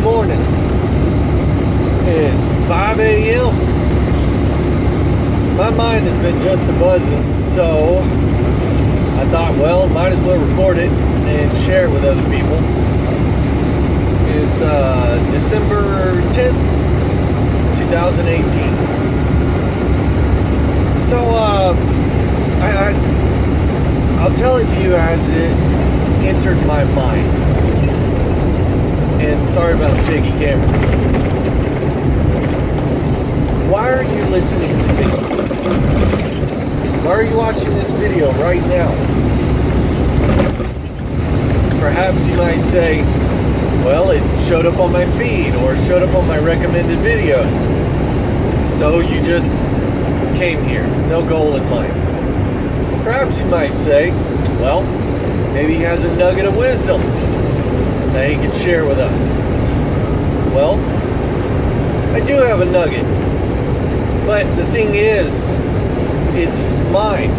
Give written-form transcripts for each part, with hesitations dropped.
morning. It's 5 a.m. My mind has been just a-buzzing, so I thought, well, might as well record it and share it with other people. It's December 10th, 2018. So, I'll tell it to you as it entered my mind. And sorry about the shaky camera. Why are you listening to me? Why are you watching this video right now? Perhaps you might say, well, it showed up on my feed or showed up on my recommended videos. So you just came here, no goal in mind. Perhaps you might say, well, maybe he has a nugget of wisdom that he can share with us. Well, I do have a nugget. But the thing is, it's mine.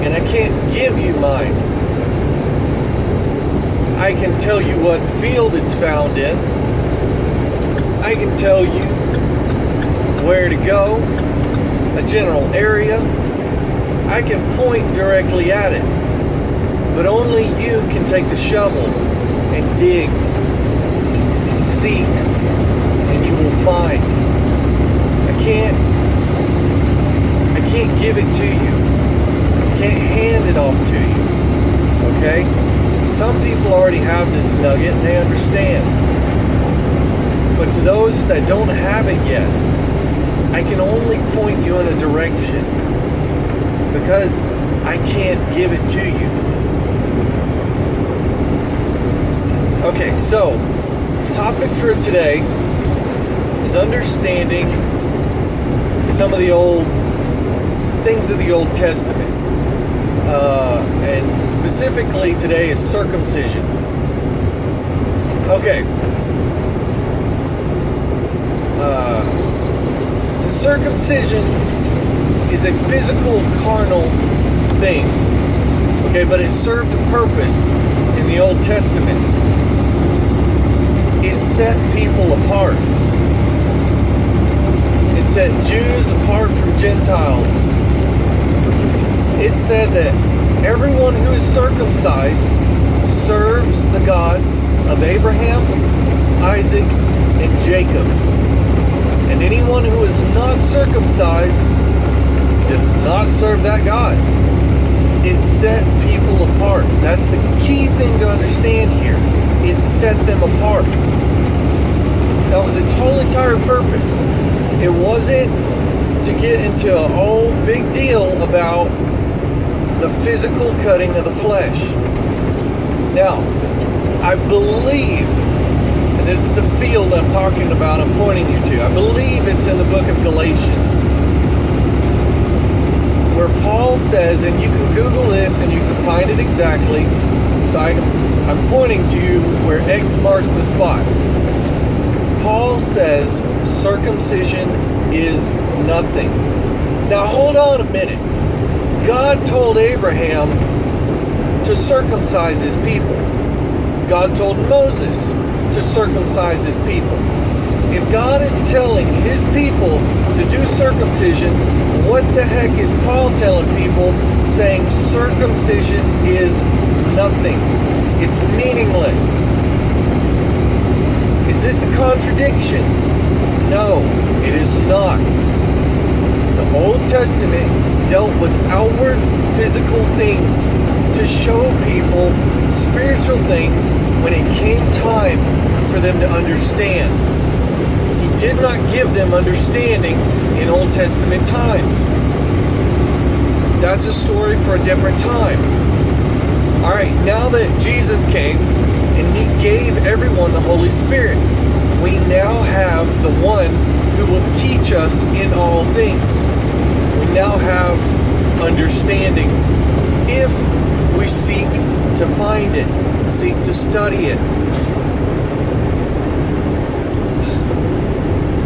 And I can't give you mine. I can tell you what field it's found in. I can tell you where to go, a general area. I can point directly at it. But only you can take the shovel and dig, seek, and you will find. I can't give it to you. I can't hand it off to you. Okay? Some people already have this nugget and they understand. But to those that don't have it yet, I can only point you in a direction because I can't give it to you. Okay, so the topic for today is understanding some of the old things of the Old Testament. And specifically today is circumcision. Okay. Circumcision is a physical, carnal thing. Okay, but it served a purpose in the Old Testament. It set people apart. It set Jews apart from Gentiles. It said that everyone who is circumcised serves the God of Abraham, Isaac, and Jacob. And anyone who is not circumcised does not serve that God. It set people apart. That's the key thing to understand here. It set them apart. That was its whole entire purpose. It wasn't to get into a whole big deal about the physical cutting of the flesh. Now, I believe, and this is the field I'm talking about, I'm pointing you to, I believe it's in the book of Galatians, where Paul says, and you can Google this and you can find it exactly, so I'm pointing to you where X marks the spot. Paul says circumcision is nothing. Now hold on a minute. God told Abraham to circumcise his people. God told Moses to circumcise his people. If God is telling his people to do circumcision, what the heck is Paul telling people saying circumcision is nothing? It's meaningless. Is this a contradiction? No, it is not. The Old Testament dealt with outward physical things to show people spiritual things when it came time for them to understand. He did not give them understanding in Old Testament times. That's a story for a different time. Alright, now that Jesus came and He gave everyone the Holy Spirit, we now have the one who will teach us in all things. We now have understanding if we seek to find it, seek to study it.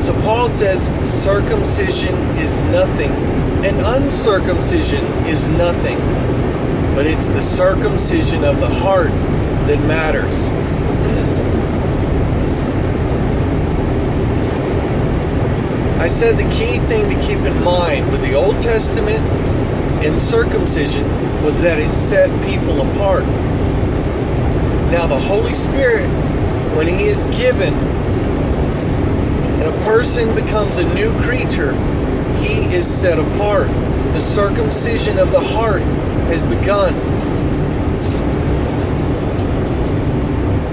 So Paul says circumcision is nothing and uncircumcision is nothing, but it's the circumcision of the heart that matters. said the key thing to keep in mind with the Old Testament and circumcision was that it set people apart. Now the Holy Spirit, when He is given and a person becomes a new creature, he is set apart. The circumcision of the heart has begun.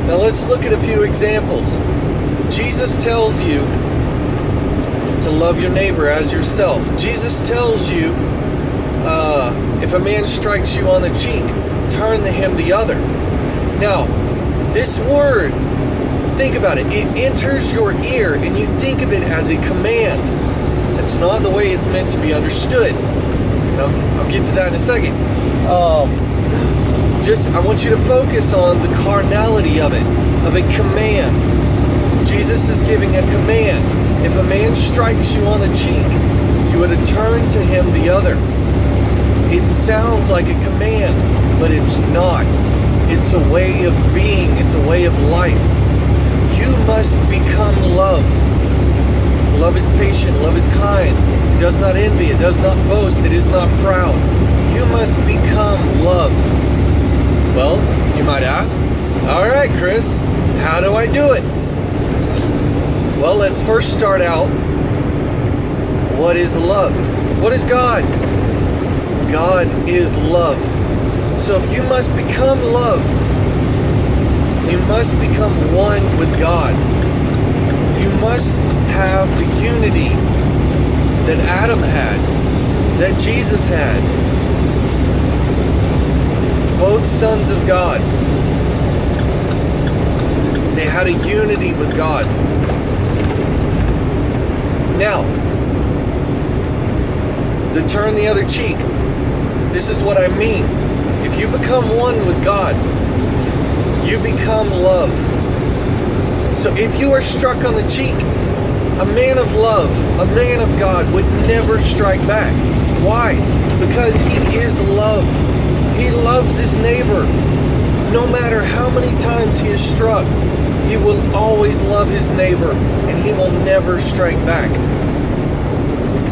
Now let's look at a few examples. Jesus tells you to love your neighbor as yourself. Jesus tells you if a man strikes you on the cheek, turn to him the other. Now, this word, think about it. It enters your ear and you think of it as a command. That's not the way it's meant to be understood. I'll get to that in a second. I want you to focus on the carnality of it, of a command. Jesus is giving a command. If a man strikes you on the cheek, you are to turn to him the other. It sounds like a command, but it's not. It's a way of being. It's a way of life. You must become love. Love is patient. Love is kind. It does not envy. It does not boast. It is not proud. You must become love. Well, you might ask, all right, Chris, how do I do it? Well, let's first start out. What is love? What is God? God is love. So if you must become love, you must become one with God. You must have the unity that Adam had, that Jesus had. Both sons of God. They had a unity with God. Now, to turn the other cheek, this is what I mean. If you become one with God, you become love. So if you are struck on the cheek, a man of love, a man of God would never strike back. Why? Because he is love. He loves his neighbor. No matter how many times he is struck, he will always love his neighbor and he will never strike back.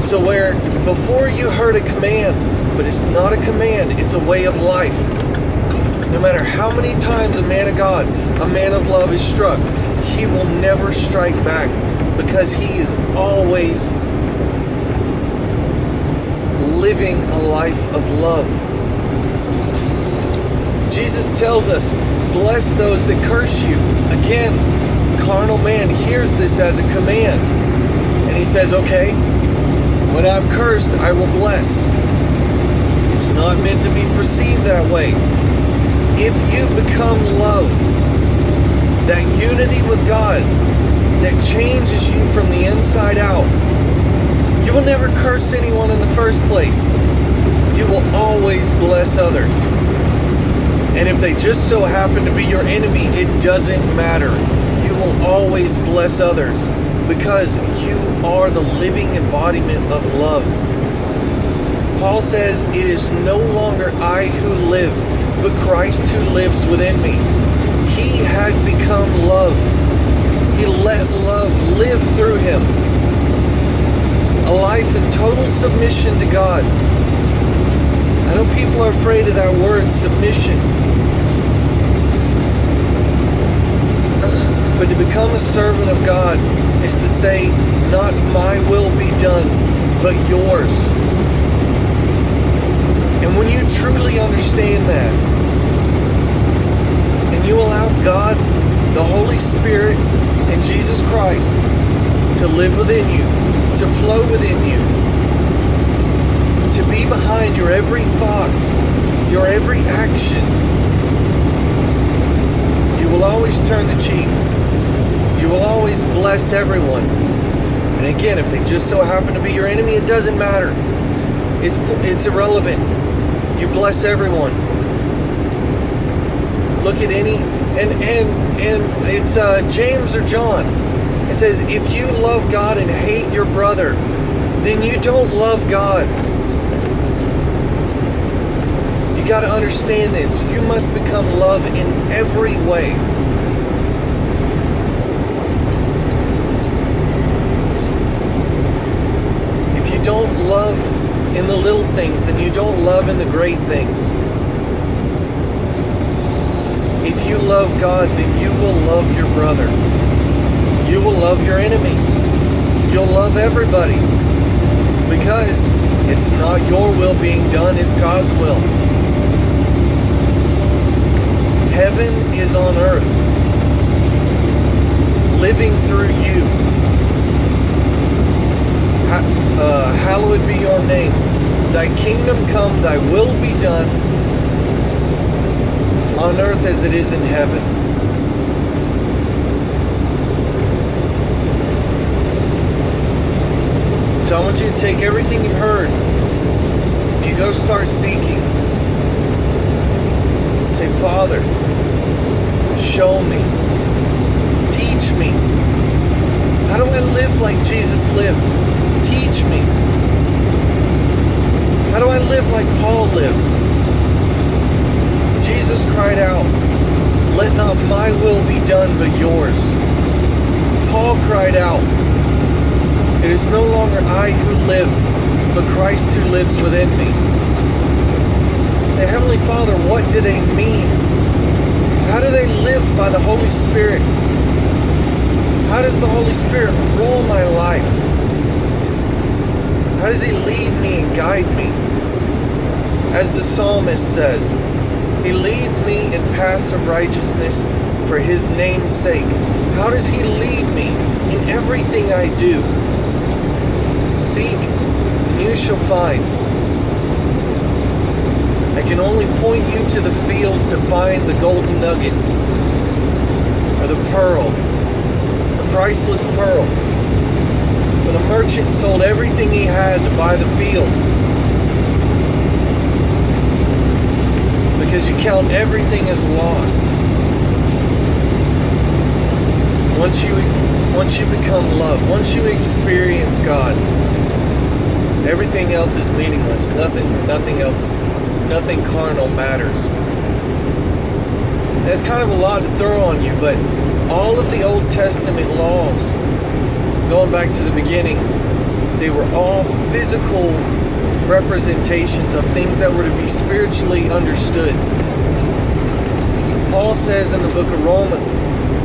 So where before you heard a command, but it's not a command, it's a way of life. No matter how many times a man of God, a man of love is struck, he will never strike back because he is always living a life of love. Jesus tells us, bless those that curse you. Again, carnal man hears this as a command. And he says, okay, when I'm cursed, I will bless. It's not meant to be perceived that way. If you become love, that unity with God that changes you from the inside out, you will never curse anyone in the first place. You will always bless others. And if they just so happen to be your enemy, it doesn't matter. You will always bless others because you are the living embodiment of love. Paul says, it is no longer I who live, but Christ who lives within me. He had become love. He let love live through him. A life in total submission to God. I know people are afraid of that word, submission. But to become a servant of God is to say, not my will be done, but yours. And when you truly understand that, and you allow God, the Holy Spirit, and Jesus Christ to live within you, to flow within you, to be behind your every thought, your every action, you will always turn the cheek. You will always bless everyone. And again, if they just so happen to be your enemy, it doesn't matter. It's irrelevant. You bless everyone. Look at any, and it's James or John. It says, if you love God and hate your brother, then you don't love God. You got to understand this. You must become love in every way. don't love in the great things. If you love God, then you will love your brother. You will love your enemies. You'll love everybody. Because it's not your will being done, it's God's will. Heaven is on earth, living through you. Hallowed be your name. Thy kingdom come, thy will be done on earth as it is in heaven. So I want you to take everything you've heard and you go start seeking. Say, Father, show me, teach me. How do I live like Jesus lived? Teach me. How do I live like Paul lived? Jesus cried out, let not my will be done but yours. Paul cried out, it is no longer I who live, but Christ who lives within me. Say, Heavenly Father, what do they mean? How do they live by the Holy Spirit? How does the Holy Spirit rule my life? How does He lead me and guide me? As the psalmist says, He leads me in paths of righteousness for His name's sake. How does He lead me in everything I do? Seek, and you shall find. I can only point you to the field to find the golden nugget, or the pearl, the priceless pearl. For the merchant sold everything he had to buy the field. Because you count everything as lost. Once you become love, once you experience God, everything else is meaningless. Nothing else, nothing carnal matters. And it's kind of a lot to throw on you, but all of the Old Testament laws, going back to the beginning, they were all physical representations of things that were to be spiritually understood. Paul says in the book of Romans,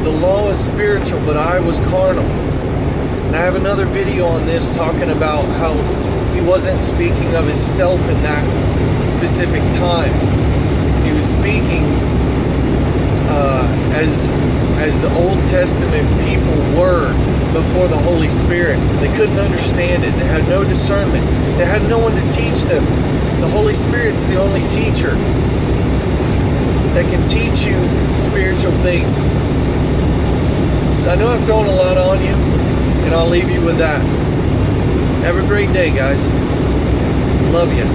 the law is spiritual, but I was carnal. And I have another video on this talking about how he wasn't speaking of himself in that specific time. He was speaking as the Old Testament people were before the Holy Spirit. They couldn't understand it. They had no discernment. They had no one to teach them. The Holy Spirit's the only teacher that can teach you spiritual things. So I know I've thrown a lot on you, and I'll leave you with that. Have a great day, guys. Love you.